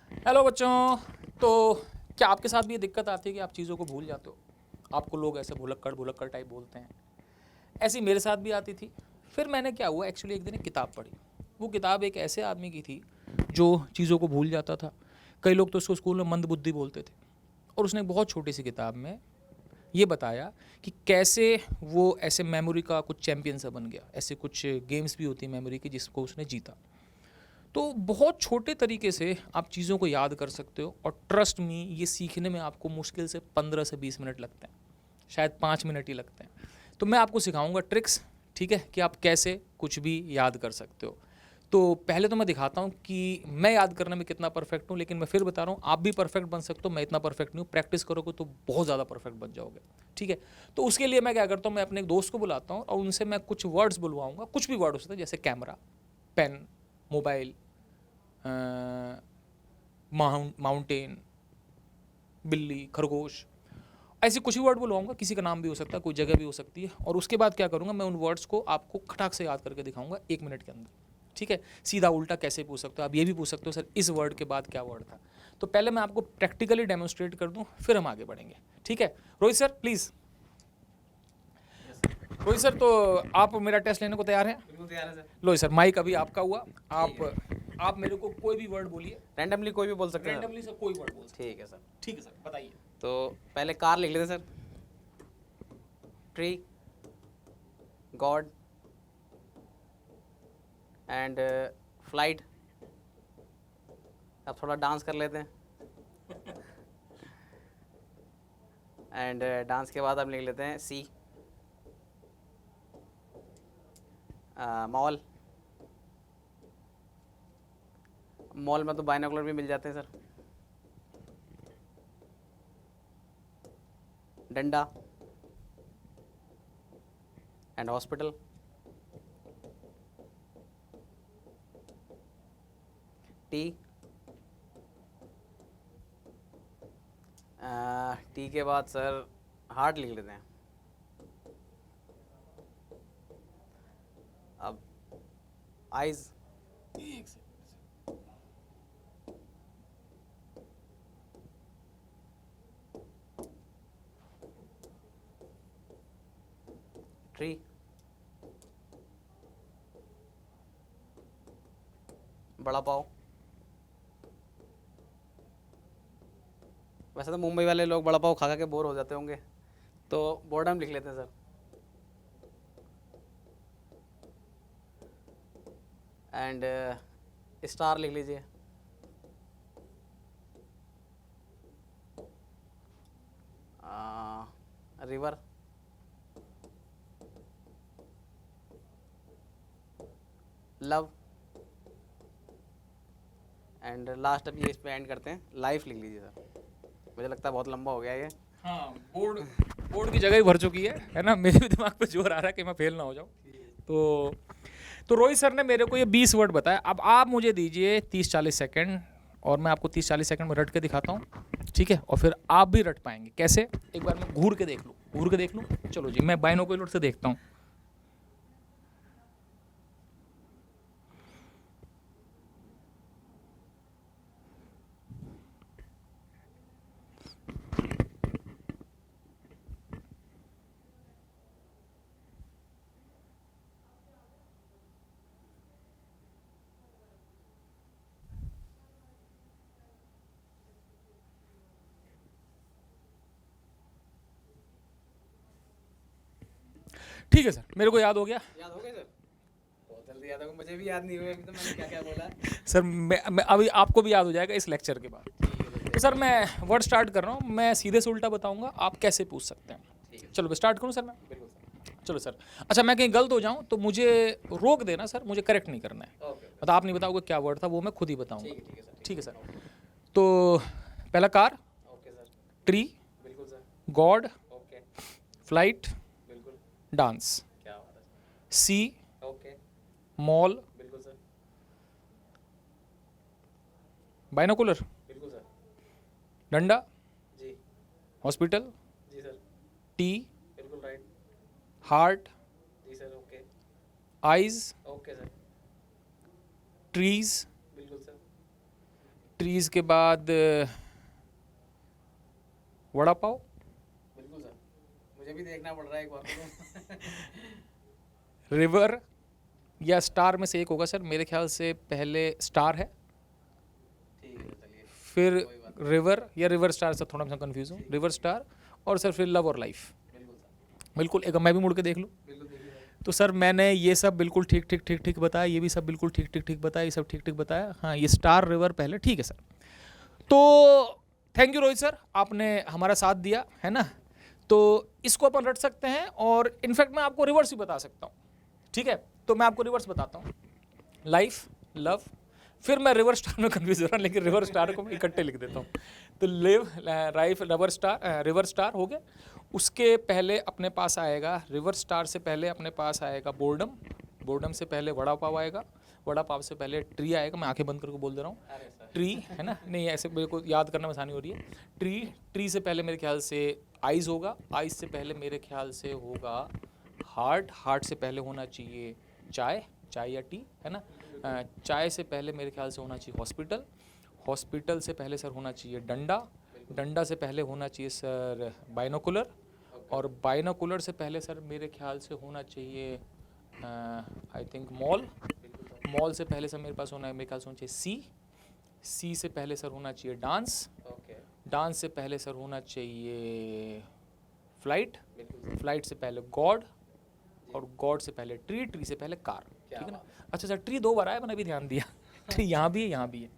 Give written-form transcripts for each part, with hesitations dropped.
Hello बच्चों। तो क्या आपके साथ भी ये दिक्कत आती है कि आप चीज़ों को भूल जाते हो? आपको लोग ऐसे भुलक्कड़ भुलक्कड़ टाइप बोलते हैं। ऐसी मेरे साथ भी आती थी। फिर मैंने क्या हुआ, एक्चुअली एक दिन एक किताब पढ़ी। वो किताब एक ऐसे आदमी की थी जो चीज़ों को भूल जाता था। कई लोग तो उसको स्कूल में मंदबुद्धि बोलते थे। और उसने एक बहुत छोटी सी किताब में ये बताया कि कैसे वो ऐसे मेमोरी का कुछ चैम्पियन सा बन गया। ऐसे कुछ गेम्स भी होती हैं मेमोरी की जिसको उसने जीता। तो बहुत छोटे तरीके से आप चीज़ों को याद कर सकते हो, और ट्रस्ट मी, ये सीखने में आपको मुश्किल से 15 से 20 मिनट लगते हैं, शायद 5 मिनट ही लगते हैं। तो मैं आपको सिखाऊंगा ट्रिक्स, ठीक है, कि आप कैसे कुछ भी याद कर सकते हो। तो पहले तो मैं दिखाता हूँ कि मैं याद करने में कितना परफेक्ट हूँ, लेकिन मैं फिर बता रहा हूँ आप भी परफेक्ट बन सकते हो। मैं इतना परफेक्ट नहीं हूँ, प्रैक्टिस करोगे तो बहुत ज़्यादा परफेक्ट बन जाओगे, ठीक है। तो उसके लिए मैं क्या करता हूँ, मैं अपने एक दोस्त को बुलाता हूँ और उनसे मैं कुछ वर्ड्स बुलवाऊँगा। कुछ भी वर्ड हो सकते हैं, जैसे कैमरा, पेन, मोबाइल, माउंटेन, बिल्ली, खरगोश, ऐसे कुछ ही वर्ड बुलवाऊंगा। किसी का नाम भी हो सकता है, कोई जगह भी हो सकती है। और उसके बाद क्या करूंगा, मैं उन वर्ड्स को आपको खटाक से याद करके दिखाऊंगा 1 मिनट के अंदर, ठीक है। सीधा उल्टा कैसे पूछ सकते हो आप, ये भी पूछ सकते हो सर इस वर्ड के बाद क्या वर्ड था। तो पहले मैं आपको प्रैक्टिकली डेमोन्स्ट्रेट कर दूं, फिर हम आगे बढ़ेंगे, ठीक है। Rohit sir please. Rohit sir, तो आप मेरा टेस्ट लेने को तैयार हैं? बिल्कुल तैयार है सर। लो सर, माइक अभी आपका हुआ। आप ठीक है। आप मेरे को कोई भी वर्ड बोलिए, रैंडमली कोई भी बोल सकते हैं सर। रैंडमली सर, कोई वर्ड बोल सकते ठीक है सर। हैं। ठीक है सर, बताइए। तो पहले कार लिख लेते हैं sir. Tree, God and flight. अब थोड़ा डांस कर लेते हैं। एंड डांस के बाद हम लिख लेते हैं सी, मॉल। मॉल में तो बाइनोकुलर भी मिल जाते हैं सर। डंडा एंड हॉस्पिटल। टी, टी के बाद सर हार्ट लिख लेते हैं। अब आइज़, एक सेकंड। ट्री, बड़ा पाव। वैसे तो मुंबई वाले लोग बड़ा पाव खा खा के बोर हो जाते होंगे, तो बोर्डम लिख लेते हैं सर। एंड स्टार लिख लीजिए। रिवर, लव एंड लास्ट अब ये इस पे एंड करते हैं, लाइफ लिख लीजिए सर। मुझे लगता है बहुत लंबा हो गया ये। हाँ, बोर्ड बोर्ड की जगह ही भर चुकी है ना। मेरे भी दिमाग पे जोर आ रहा है कि मैं फेल ना हो जाऊँ। तो तो रोहित सर ने मेरे को ये 20 वर्ड बताया। अब आप मुझे दीजिए 30-40 सेकंड, और मैं आपको 30-40 सेकंड में रट के दिखाता हूँ, ठीक है। और फिर आप भी रट पाएंगे कैसे, एक बार मैं घूर के देख लूँ, घूर के देख लूँ। चलो जी, मैं बाइनोकुलर से देखता हूँ। ठीक है सर, मेरे को याद हो गया। याद हो गए सर? बहुत जल्दी याद होगा, मुझे भी याद नहीं हुआ अभी तो मैंने क्या क्या बोला। सर मैं अभी आपको भी याद हो जाएगा इस लेक्चर के बाद। ठीक है सर। तो सर मैं वर्ड स्टार्ट कर रहा हूँ, मैं सीधे से उल्टा बताऊंगा, आप कैसे पूछ सकते हैं। ठीक है चलो मैं स्टार्ट करूँ सर मैं? बिल्कुल सर। चलो सर। अच्छा, मैं कहीं गलत हो जाऊँ तो मुझे रोक देना सर, मुझे करेक्ट नहीं करना है। ओके मतलब आप नहीं बताओगे क्या वर्ड था, वो मैं खुद ही बताऊंगा। ठीक है सर। ठीक है सर। ओके। तो पहला कार, ओके सर। ट्री, बिल्कुल सर। God, okay. फ्लाइट, बिल्कुल। डांस, क्या बात है सी, सर। ओके। मॉल, बिल्कुल सर। बाइनोकुलर, बिल्कुल सर। डंडा, जी। हॉस्पिटल, जी सर। टी, बिल्कुल राइट। हार्ट, जी sir. Okay. Eyes, okay sir. Trees, बिल्कुल सर। ट्रीज के बाद वड़ा पाव, बिल्कुल सर, मुझे भी देखना पड़ रहा है एक बार। रिवर या स्टार में से एक होगा सर, मेरे ख्याल से पहले स्टार है, ठीक है चलिए, फिर कोई बात रिवर या रिवर स्टार, सर थोड़ा सा कंफ्यूज हूँ, रिवर स्टार, और सर फिर लव और लाइफ। बिल्कुल सर, बिल्कुल, एक मैं भी मुड़ के देख लूँ। बिल्कुल देखिए सर। तो सर मैंने ये सब बिल्कुल ठीक ठीक ठीक ठीक बताया, ये भी सब बिल्कुल ठीक ठीक ठीक बताया, ये सब ठीक ठीक बताया। हाँ, ये स्टार रिवर पहले, ठीक है सर। तो थैंक यू रोहित सर, आपने हमारा साथ दिया है ना। तो इसको अपन रट सकते हैं, और इनफैक्ट मैं आपको रिवर्स भी बता सकता हूँ, ठीक है। तो मैं आपको रिवर्स बताता हूँ, लाइफ, लव, फिर मैं रिवर स्टार में कंफ्यूज हो रहा हूँ, लेकिन रिवर स्टार को मैं इकट्ठे लिख देता हूँ। तो लिव, लाइफ, रिवर स्टार हो गया। उसके पहले अपने पास आएगा, रिवर स्टार से पहले अपने पास आएगा बोर्डम, बोर्डम से पहले वड़ा पाव आएगा, वड़ा पाव से पहले ट्री आएगा। मैं आंखें बंद करके बोल दे रहा हूँ, अरे सर, ट्री है ना, नहीं ऐसे मेरे को याद करने में आसानी हो रही है। ट्री, ट्री से पहले मेरे ख्याल से आइज होगा, आइज से पहले मेरे ख्याल से होगा हार्ट, हार्ट से पहले होना चाहिए चाय, चाय या टी है ना। चाय से पहले मेरे ख्याल से होना चाहिए हॉस्पिटल, हॉस्पिटल से पहले सर होना चाहिए डंडा, डंडा से पहले होना चाहिए सर बाइनोकुलर, और बाइनोकुलर से पहले सर मेरे ख्याल से होना चाहिए आई थिंक मॉल, मॉल से पहले सर मेरे पास होना है, मेरे ख्याल से होना चाहिए सी, सी से पहले सर होना चाहिए डांस, ओके, डांस से पहले सर होना चाहिए फ्लाइट, बिल्कुल फ्लाइट से पहले गॉड, और गॉड से पहले ट्री, ट्री से पहले कार, क्या ठीक है ना। बात अच्छा सर, ट्री 2 बार आया, मैंने भी ध्यान दिया। ट्री यहाँ भी है, यहाँ भी है।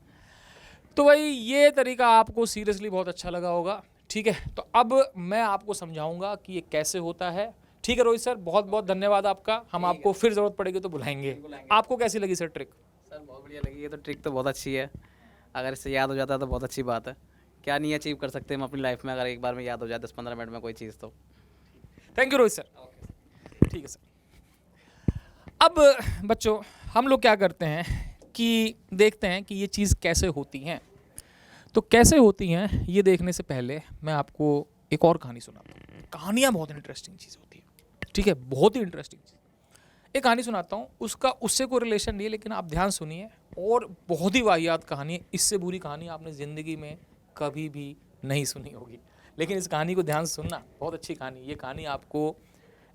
तो भाई ये तरीका आपको सीरियसली बहुत अच्छा लगा होगा, ठीक है। तो अब मैं आपको समझाऊंगा कि ये कैसे होता है, ठीक है रोहित सर। बहुत बहुत धन्यवाद आपका, हम आपको फिर ज़रूरत पड़ेगी तो बुलाएंगे। बिल्कुल आएंगे। आपको कैसी लगी सर ट्रिक? सर बहुत बढ़िया लगी, ये तो ट्रिक तो बहुत अच्छी है। अगर इससे याद हो जाता है तो बहुत अच्छी बात है। क्या नहीं अचीव कर सकते हम अपनी लाइफ में, अगर एक बार में याद हो जाए 10-15 मिनट में कोई चीज़ तो। थैंक यू रोहित सर, ठीक है सर। अब बच्चों, हम लोग क्या करते हैं कि देखते हैं कि ये चीज़ कैसे होती हैं। तो कैसे होती हैं ये देखने से पहले मैं आपको एक और कहानी सुनाता हूँ। कहानियाँ बहुत इंटरेस्टिंग चीज़ होती है, ठीक है, बहुत ही इंटरेस्टिंग चीज़। एक कहानी सुनाता हूँ, उसका उससे कोई रिलेशन नहीं है, लेकिन आप ध्यान सुनिए, और बहुत ही वाहियात कहानी है। इससे बुरी कहानी आपने ज़िंदगी में कभी भी नहीं सुनी होगी, लेकिन इस कहानी को ध्यान से सुनना, बहुत अच्छी कहानी। ये कहानी आपको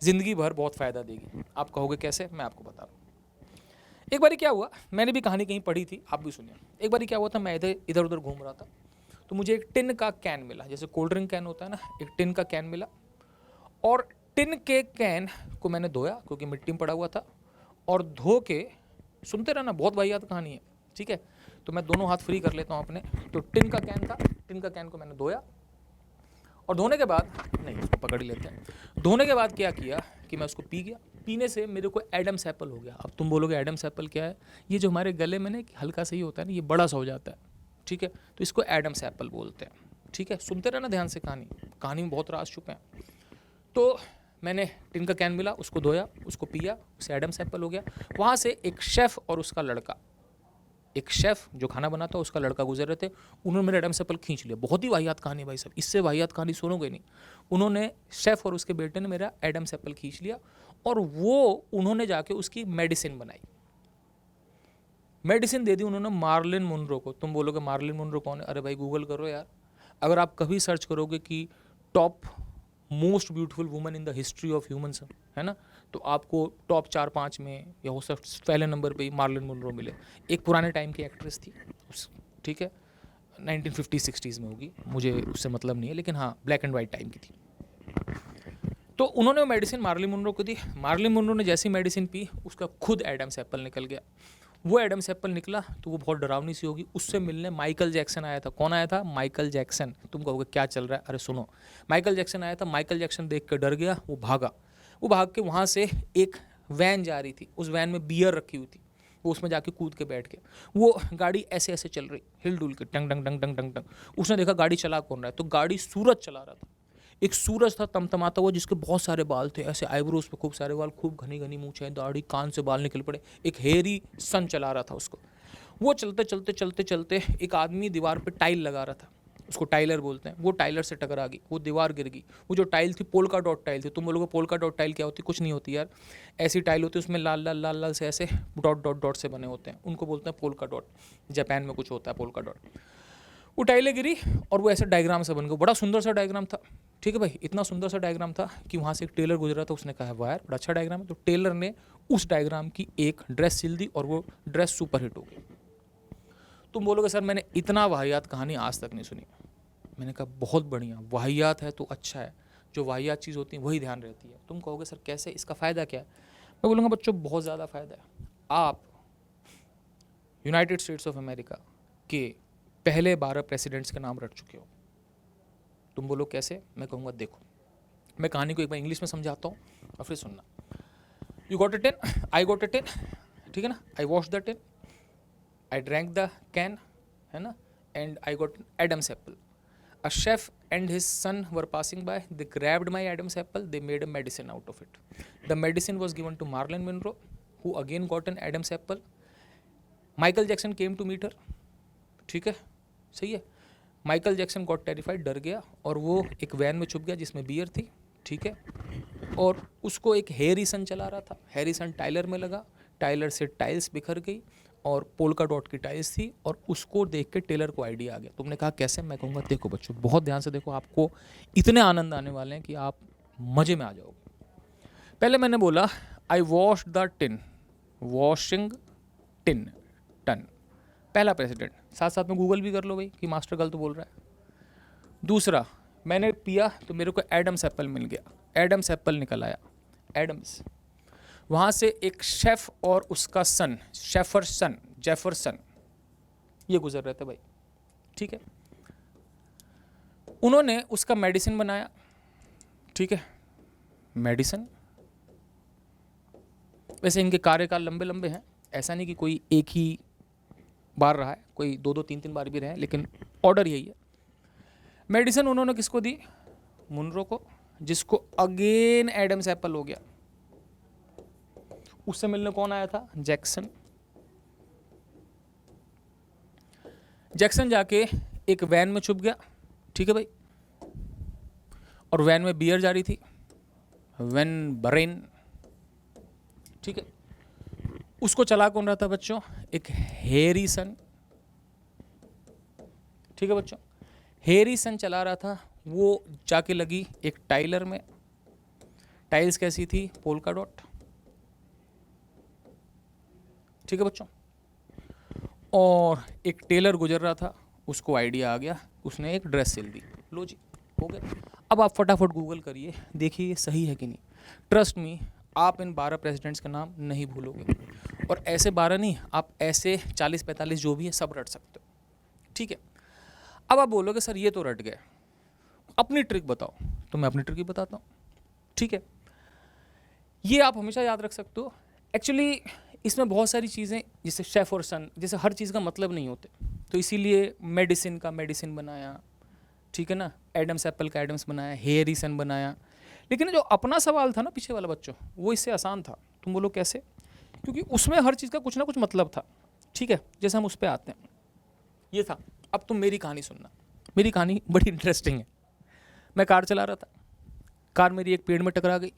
ज़िंदगी भर बहुत फ़ायदा देगी। आप कहोगे कैसे, मैं आपको बता रहा हूँ। एक बारी क्या हुआ, मैंने भी कहानी कहीं पढ़ी थी, आप भी सुनिए। एक बारी क्या हुआ था, मैं इधर उधर घूम रहा था, तो मुझे एक टिन का कैन मिला, जैसे कोल्ड ड्रिंक कैन होता है ना, एक टिन का कैन मिला। और टिन के कैन को मैंने धोया, क्योंकि मिट्टी में पड़ा हुआ था, और धो के, सुनते रहना, बहुत वाहियात कहानी है, ठीक है। तो मैं दोनों हाथ फ्री कर लेता हूँ अपने। तो टिन का कैन था, टिन का कैन को मैंने धोया, और धोने के बाद, नहीं उसको पकड़ ही लेते हैं। धोने के बाद क्या किया कि मैं उसको पी गया। पीने से मेरे को एडम्स एप्पल हो गया। अब तुम बोलोगे एडम्स एप्पल क्या है? ये जो हमारे गले में ना हल्का सा ही होता है ना, ये बड़ा सा हो जाता है, ठीक है, तो इसको एडम्स एप्पल बोलते हैं, ठीक है। सुनते रहना ध्यान से कहानी, कहानी में बहुत राज छुपे हैं। तो मैंने टिन का कैन मिला, उसको धोया, उसको पिया, उससे एडम्स एप्पल हो गया। वहाँ से एक शेफ़ और उसका लड़का, एक शेफ़ जो खाना बनाता, उसका लड़का गुजर रहे थे, उन्होंने मेरा एडम्स एप्पल खींच लिया। बहुत ही वाहियात कहानी भाई साहब, इससे वाहियात कहानी सुनोगे नहीं। उन्होंने, शेफ़ और उसके बेटे ने मेरा एडम्स एप्पल खींच लिया, और वो उन्होंने जाके उसकी मेडिसिन बनाई, मेडिसिन दे दी उन्होंने मार्लिन मुनरो को। तुम बोलोगे मार्लिन मुनरो कौन है? अरे भाई गूगल करो यार। अगर आप कभी सर्च करोगे कि top most beautiful woman in the history of humans, है ना, तो आपको टॉप 4-5 में या हो सकता पहले नंबर पे ही मार्लिन मुनरो मिले। एक पुराने टाइम की एक्ट्रेस थी, ठीक है, 1950-60s में होगी, मुझे उससे मतलब नहीं है, लेकिन हाँ ब्लैक एंड वाइट टाइम की थी। तो उन्होंने वो मेडिसिन मार्लिन मुनरो को दी। मार्लिन मुनरो ने जैसी मेडिसिन पी, उसका खुद एडम्स एप्पल निकल गया। वो एडम्स एप्पल निकला तो वो बहुत डरावनी सी होगी। उससे मिलने माइकल जैक्सन आया था। कौन आया था? Michael Jackson. तुम कहोगे क्या चल रहा है? अरे सुनो, माइकल जैक्सन आया था। माइकल जैक्सन देख के डर गया, वो भागा। वो भाग के वहाँ से एक वैन जा रही थी, उस वैन में बियर रखी हुई थी, वो उसमें जाके कूद के बैठ के, वो गाड़ी ऐसे ऐसे चल रही, हिल डुल के, टंग टंग टंग टंग टंग टंग। उसने देखा गाड़ी चला कौन रहा है, तो गाड़ी सूरज चला रहा था। एक सूरज था तमतमाता हुआ, जिसके बहुत सारे बाल थे, ऐसे आईब्रोज पे खूब सारे बाल, खूब घनी घनी मूंछें, दाढ़ी, कान से बाल निकल पड़े। एक हेरी सन चला रहा था उसको। वो चलते चलते चलते चलते एक आदमी दीवार पे टाइल लगा रहा था, उसको टाइलर बोलते हैं। वो टाइलर से टकरा गई, वो दीवार गिर गई। वो जो टाइल थी पोल्का डॉट टाइल थी। तुम बोलोगे पोल्का डॉट टाइल क्या होती? कुछ नहीं होती यार, ऐसी टाइल होती है उसमें लाल लाल लाल लाल से ऐसे डॉट डॉट डॉट से बने होते हैं, उनको बोलते हैं पोल्का डॉट। जापान में कुछ होता है पोल्का डॉट। वो टाइलें गिरी और वो ऐसे डायग्राम से बन गया, बड़ा सुंदर सा डायग्राम था। ठीक है भाई, इतना सुंदर सा डायग्राम था कि वहाँ से एक टेलर गुजरा था, उसने कहा वाह यार बड़ा अच्छा डायग्राम है। तो टेलर ने उस डायग्राम की एक ड्रेस सिल दी और वो ड्रेस सुपर हिट हो गई। तुम बोलोगे सर मैंने इतना वाहियात कहानी आज तक नहीं सुनी। मैंने कहा बहुत बढ़िया, वाहियात है तो अच्छा है, जो वाहियात चीज़ होती है वही ध्यान रहती है। तुम कहोगे सर कैसे, इसका फ़ायदा क्या है? मैं बोलूँगा बच्चों बहुत ज़्यादा फ़ायदा है। आप यूनाइटेड स्टेट्स ऑफ अमेरिका के पहले 12 प्रेसिडेंट्स के नाम रट चुके हो। तुम बोलो कैसे? मैं कहूँगा देखो, मैं कहानी को एक बार इंग्लिश में समझाता हूँ और फिर सुनना। You got a ten, I got a ten, ठीक है ना, I wash the ten, I drank the can, है ना, and I got Adam's apple. A chef and his son were passing by. They grabbed my Adam's apple. They made a medicine out of it. The medicine was given to Marilyn Monroe, who again got an Adam's apple. Michael Jackson came to meet her. ठीक है, सही है। Michael Jackson got terrified, डर गया और वो एक van में छुप गया जिसमें बियर थी। ठीक है, और उसको एक हैरिसन चला रहा था। हैरिसन टाइलर में लगा, टाइलर से टाइल्स बिखर गई और पोल्का डॉट की टाइल्स थी और उसको देख के टेलर को आइडिया आ गया। तुमने कहा कैसे? मैं कहूँगा देखो बच्चों बहुत ध्यान से देखो, आपको इतने आनंद आने वाले हैं कि आप मज़े में आ जाओगे। पहले मैंने बोला I wash the tin, washing tin, ton, पहला प्रेसिडेंट। साथ साथ में गूगल भी कर लो भाई कि मास्टर गलत बोल रहा है। दूसरा, मैंने पिया तो मेरे को एडम्स एप्पल मिल गया, एडम्स एप्पल निकल आया, एडम्स। वहाँ से एक शेफ़ और उसका सन, जेफरसन, ये गुजर रहे थे भाई। ठीक है, उन्होंने उसका मेडिसिन बनाया। ठीक है, मेडिसिन, वैसे इनके कार्यकाल लंबे लंबे हैं, ऐसा नहीं कि कोई एक ही बार रहा है, कोई 2-2 3-3 बार भी रहे हैं, लेकिन ऑर्डर यही है। मेडिसिन उन्होंने किसको दी? मुनरो को, जिसको अगेन एडम्स एप्पल हो गया। उससे मिलने कौन आया था? जैक्सन। जैक्सन जाके एक वैन में छुप गया। ठीक है भाई, और वैन में बियर जा रही थी, वैन बरेन। ठीक है, उसको चला कौन रहा था बच्चों? एक हैरिसन। ठीक है बच्चों, हैरिसन चला रहा था। वो जाके लगी एक टाइलर में, टाइल्स कैसी थी? Polka dot. ठीक है बच्चों, और एक टेलर गुजर रहा था, उसको आइडिया आ गया, उसने एक ड्रेस सिल दी। लो जी, हो गया। अब आप फटाफट गूगल करिए, देखिए सही है कि नहीं। ट्रस्ट मी, आप इन 12 प्रेसिडेंट्स के नाम नहीं भूलोगे, और ऐसे 12 नहीं, आप ऐसे 40-45 जो भी है सब रट सकते हो। ठीक है, अब आप बोलोगे सर ये तो रट गए, अपनी ट्रिक बताओ, तो मैं अपनी ट्रिक ही बताता हूँ। ठीक है, ये आप हमेशा याद रख सकते हो। एक्चुअली इसमें बहुत सारी चीज़ें, जैसे शेफ और सन, जैसे हर चीज़ का मतलब नहीं होते, तो इसीलिए मेडिसिन का मेडिसिन बनाया, ठीक है ना, एडम्स एप्पल का एडम्स बनाया, हैरिसन बनाया। लेकिन जो अपना सवाल था ना पीछे वाला बच्चों, वो इससे आसान था। तुम बोलो कैसे? क्योंकि उसमें हर चीज़ का कुछ ना कुछ मतलब था। ठीक है, जैसे हम उस पर आते हैं, ये था। अब तुम मेरी कहानी सुनना, मेरी कहानी बड़ी इंटरेस्टिंग है। मैं कार चला रहा था, कार मेरी एक पेड़ में टकरा गई,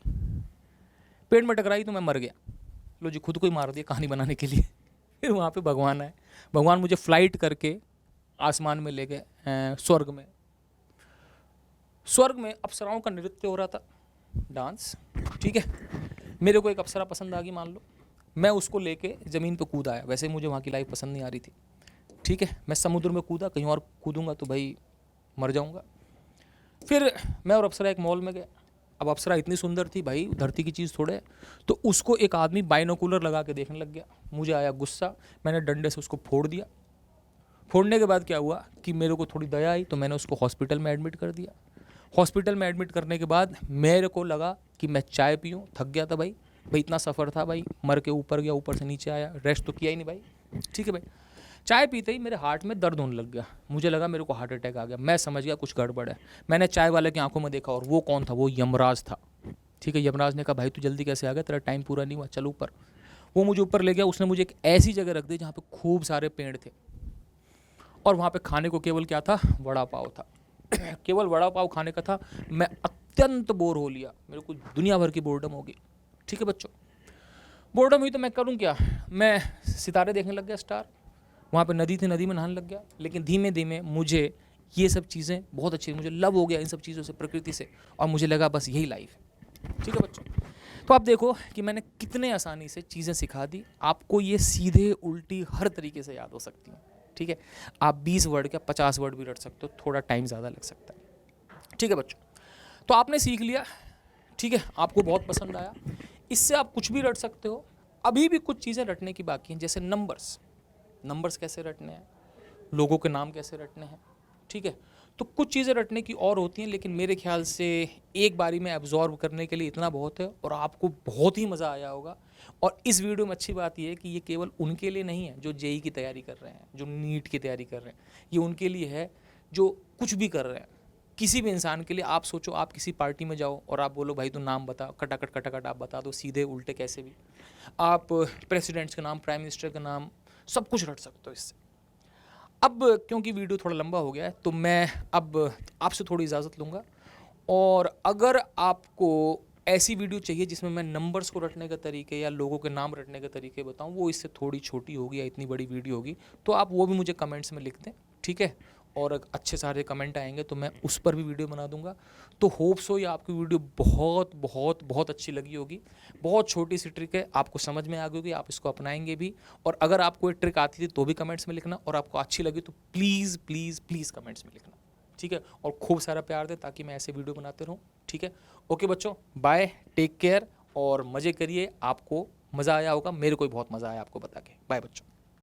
पेड़ में टकराई तो मैं मर गया। लो जी, खुद को ही मार दिया कहानी बनाने के लिए। फिर वहाँ पे भगवान आए, भगवान मुझे फ्लाइट करके आसमान में ले गए, स्वर्ग में। स्वर्ग में अप्सराओं का नृत्य हो रहा था, डांस। ठीक है, मेरे को एक अप्सरा पसंद आ गई मान लो, मैं उसको लेके ज़मीन पे कूद आया। वैसे ही मुझे वहाँ की लाइफ पसंद नहीं आ रही थी। ठीक है, मैं समुद्र में कूदा, कहीं और कूदूंगा तो भाई मर जाऊँगा। फिर मैं और अप्सरा एक मॉल में गए। अब अप्सरा इतनी सुंदर थी भाई, धरती की चीज़ थोड़े, तो उसको एक आदमी बाइनोकुलर लगा के देखने लग गया। मुझे आया गुस्सा, मैंने डंडे से उसको फोड़ दिया। फोड़ने के बाद क्या हुआ कि मेरे को थोड़ी दया आई, तो मैंने उसको हॉस्पिटल में एडमिट कर दिया। हॉस्पिटल में एडमिट करने के बाद मेरे को लगा कि मैं चाय पीऊँ, थक गया था भाई, इतना सफ़र था भाई, मर के ऊपर गया, ऊपर से नीचे आया, रेस्ट तो किया ही नहीं भाई। ठीक है भाई, चाय पीते ही मेरे हार्ट में दर्द होने लग गया, मुझे लगा मेरे को हार्ट अटैक आ गया। मैं समझ गया कुछ गड़बड़ है। मैंने चाय वाले की आंखों में देखा, और वो कौन था? वो यमराज था। ठीक है, यमराज ने कहा भाई तू जल्दी कैसे आ गया, तेरा टाइम पूरा नहीं हुआ, चल ऊपर। वो मुझे ऊपर ले गया, उसने मुझे एक ऐसी जगह रख दी जहाँ पे खूब सारे पेड़ थे, और वहाँ पे खाने को केवल क्या था? वड़ा पाव था। केवल वड़ा पाव खाने का था। मैं अत्यंत बोर हो लिया, मेरे को दुनिया भर की बोर्डम होगी। ठीक है बच्चों, बोर्डम हुई तो मैं करूँ क्या? मैं सितारे देखने लग गया, स्टार। वहाँ पे नदी थी, नदी में नहाने लग गया। लेकिन धीमे धीमे मुझे ये सब चीज़ें बहुत अच्छी, मुझे लव हो गया इन सब चीज़ों से, प्रकृति से, और मुझे लगा बस यही लाइफ है। ठीक है बच्चों, तो आप देखो कि मैंने कितने आसानी से चीज़ें सिखा दी आपको, ये सीधे उल्टी हर तरीके से याद हो सकती हैं। ठीक है, आप 20 वर्ड क्या 50 वर्ड भी रट सकते हो, थोड़ा टाइम ज़्यादा लग सकता है। ठीक है बच्चों, तो आपने सीख लिया। ठीक है, आपको बहुत पसंद आया, इससे आप कुछ भी रट सकते हो। अभी भी कुछ चीज़ें रटने की बाकी हैं, जैसे नंबर्स कैसे रटने हैं, लोगों के नाम कैसे रटने हैं। ठीक है, तो कुछ चीज़ें रटने की और होती हैं, लेकिन मेरे ख्याल से एक बारी में एब्जॉर्ब करने के लिए इतना बहुत है, और आपको बहुत ही मज़ा आया होगा। और इस वीडियो में अच्छी बात यह है कि ये केवल उनके लिए नहीं है जो जेई की तैयारी कर रहे हैं, जो नीट की तैयारी कर रहे हैं, ये उनके लिए है जो कुछ भी कर रहे हैं। किसी भी इंसान के लिए, आप सोचो आप किसी पार्टी में जाओ और आप बोलो भाई तू नाम बता, खटाखट आप बता दो, सीधे उल्टे कैसे भी। आप प्रेसिडेंट्स का नाम, प्राइम मिनिस्टर का नाम, सब कुछ रट सकते हो इससे। अब क्योंकि वीडियो थोड़ा लंबा हो गया है, तो मैं अब आपसे थोड़ी इजाज़त लूँगा। और अगर आपको ऐसी वीडियो चाहिए जिसमें मैं नंबर्स को रटने के तरीके या लोगों के नाम रटने के तरीके बताऊं, वो इससे थोड़ी छोटी होगी या इतनी बड़ी वीडियो होगी, तो आप वो भी मुझे कमेंट्स में लिख दें। ठीक है, और अच्छे सारे कमेंट आएंगे तो मैं उस पर भी वीडियो बना दूंगा। तो होप सो ये आपकी वीडियो बहुत बहुत बहुत अच्छी लगी होगी। बहुत छोटी सी ट्रिक है, आपको समझ में आ गई होगी, आप इसको अपनाएंगे भी। और अगर आपको ये ट्रिक आती थी तो भी कमेंट्स में लिखना, और आपको अच्छी लगी तो प्लीज़ प्लीज़ प्लीज़ कमेंट्स में लिखना। ठीक है, और खूब सारा प्यार दे ताकि मैं ऐसे वीडियो बनाते रहूँ। ठीक है, ओके बच्चों, बाय, टेक केयर और मज़े करिए। आपको मज़ा आया होगा, मेरे को भी बहुत मज़ा आया आपको बता के। बाय बच्चों।